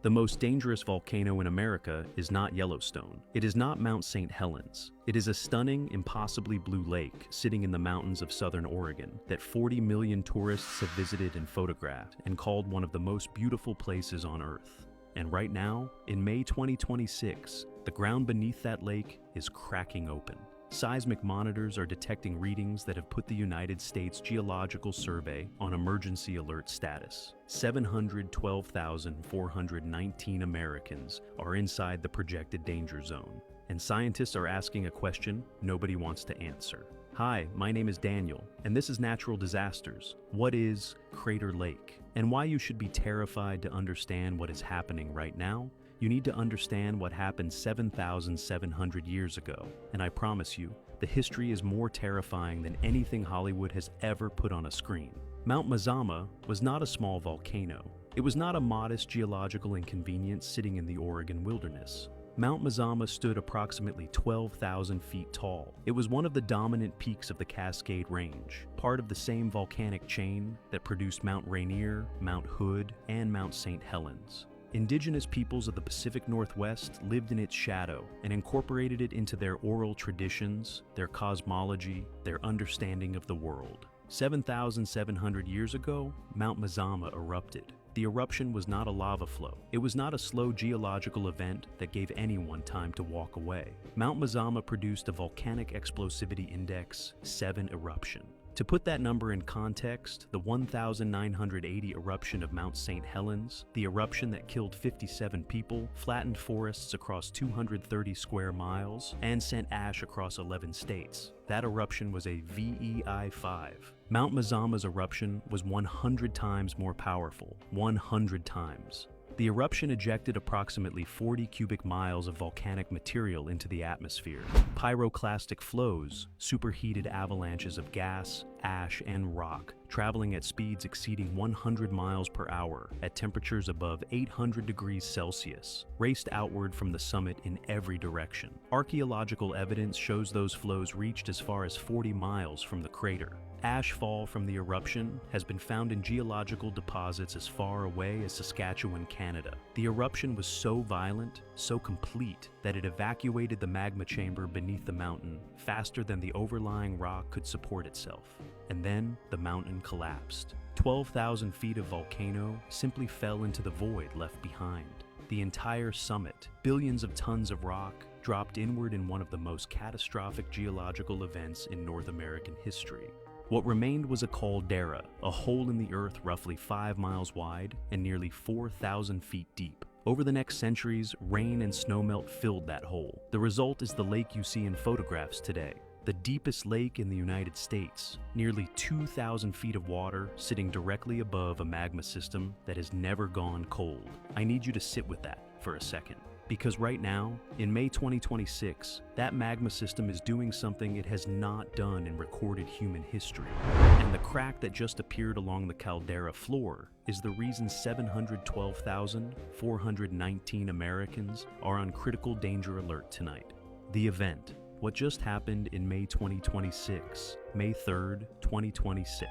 The most dangerous volcano in America is not Yellowstone. It is not Mount St. Helens. It is a stunning, impossibly blue lake sitting in the mountains of southern Oregon that 40 million tourists have visited and photographed and called one of the most beautiful places on Earth. And right now, in May 2026, the ground beneath that lake is cracking open. Seismic monitors are detecting readings that have put the United States Geological Survey on emergency alert status. 712,419 Americans are inside the projected danger zone, and scientists are asking a question nobody wants to answer. Hi, my name is Daniel, and this is Natural Disasters. What is Crater Lake? And why you should be terrified to understand what is happening right now? You need to understand what happened 7,700 years ago, and I promise you, the history is more terrifying than anything Hollywood has ever put on a screen. Mount Mazama was not a small volcano. It was not a modest geological inconvenience sitting in the Oregon wilderness. Mount Mazama stood approximately 12,000 feet tall. It was one of the dominant peaks of the Cascade Range, part of the same volcanic chain that produced Mount Rainier, Mount Hood, and Mount St. Helens. Indigenous peoples of the Pacific Northwest lived in its shadow and incorporated it into their oral traditions, their cosmology, their understanding of the world. 7,700 years ago, Mount Mazama erupted. The eruption was not a lava flow. It was not a slow geological event that gave anyone time to walk away. Mount Mazama produced a volcanic explosivity index 7 eruption. To put that number in context, the 1,980 eruption of Mount St. Helens, the eruption that killed 57 people, flattened forests across 230 square miles, and sent ash across 11 states. That eruption was a VEI 5. Mount Mazama's eruption was 100 times more powerful, 100 times. The eruption ejected approximately 40 cubic miles of volcanic material into the atmosphere. Pyroclastic flows, superheated avalanches of gas, ash, and rock, traveling at speeds exceeding 100 miles per hour at temperatures above 800 degrees Celsius, raced outward from the summit in every direction. Archaeological evidence shows those flows reached as far as 40 miles from the crater. Ash fall from the eruption has been found in geological deposits as far away as Saskatchewan, Canada. The eruption was so violent, so complete, that it evacuated the magma chamber beneath the mountain faster than the overlying rock could support itself. And then the mountain collapsed. 12,000 feet of volcano simply fell into the void left behind. The entire summit, billions of tons of rock, dropped inward in one of the most catastrophic geological events in North American history. What remained was a caldera, a hole in the earth roughly 5 miles wide and nearly 4,000 feet deep. Over the next centuries, rain and snowmelt filled that hole. The result is the lake you see in photographs today. The deepest lake in the United States, nearly 2,000 feet of water sitting directly above a magma system that has never gone cold. I need you to sit with that for a second. Because right now, in May 2026, that magma system is doing something it has not done in recorded human history. And the crack that just appeared along the caldera floor is the reason 712,419 Americans are on critical danger alert tonight. The event, what just happened in May 2026, May 3rd, 2026,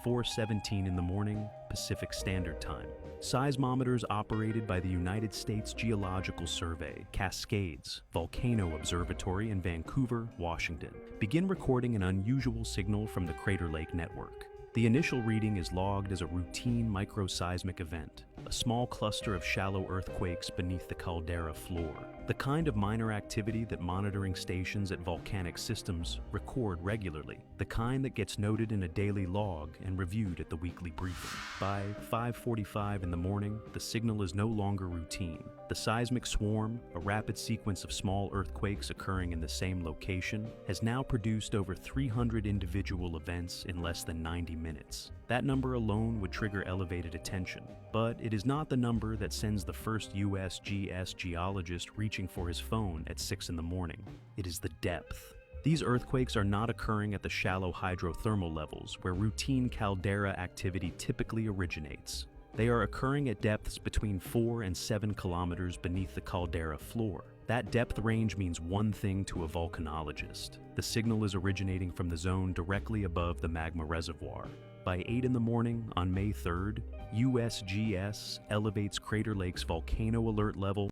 4:17 in the morning, Pacific Standard Time. Seismometers operated by the United States Geological Survey, Cascades Volcano Observatory in Vancouver, Washington, begin recording an unusual signal from the Crater Lake network. The initial reading is logged as a routine microseismic event, a small cluster of shallow earthquakes beneath the caldera floor, the kind of minor activity that monitoring stations at volcanic systems record regularly, the kind that gets noted in a daily log and reviewed at the weekly briefing. By 5:45 in the morning, the signal is no longer routine. The seismic swarm, a rapid sequence of small earthquakes occurring in the same location, has now produced over 300 individual events in less than 90 minutes. That number alone would trigger elevated attention, but it is not the number that sends the first USGS geologist reaching for his phone at 6 in the morning. It is the depth. These earthquakes are not occurring at the shallow hydrothermal levels where routine caldera activity typically originates. They are occurring at depths between 4 and 7 kilometers beneath the caldera floor. That depth range means one thing to a volcanologist. The signal is originating from the zone directly above the magma reservoir. By 8 in the morning on May 3rd, USGS elevates Crater Lake's volcano alert level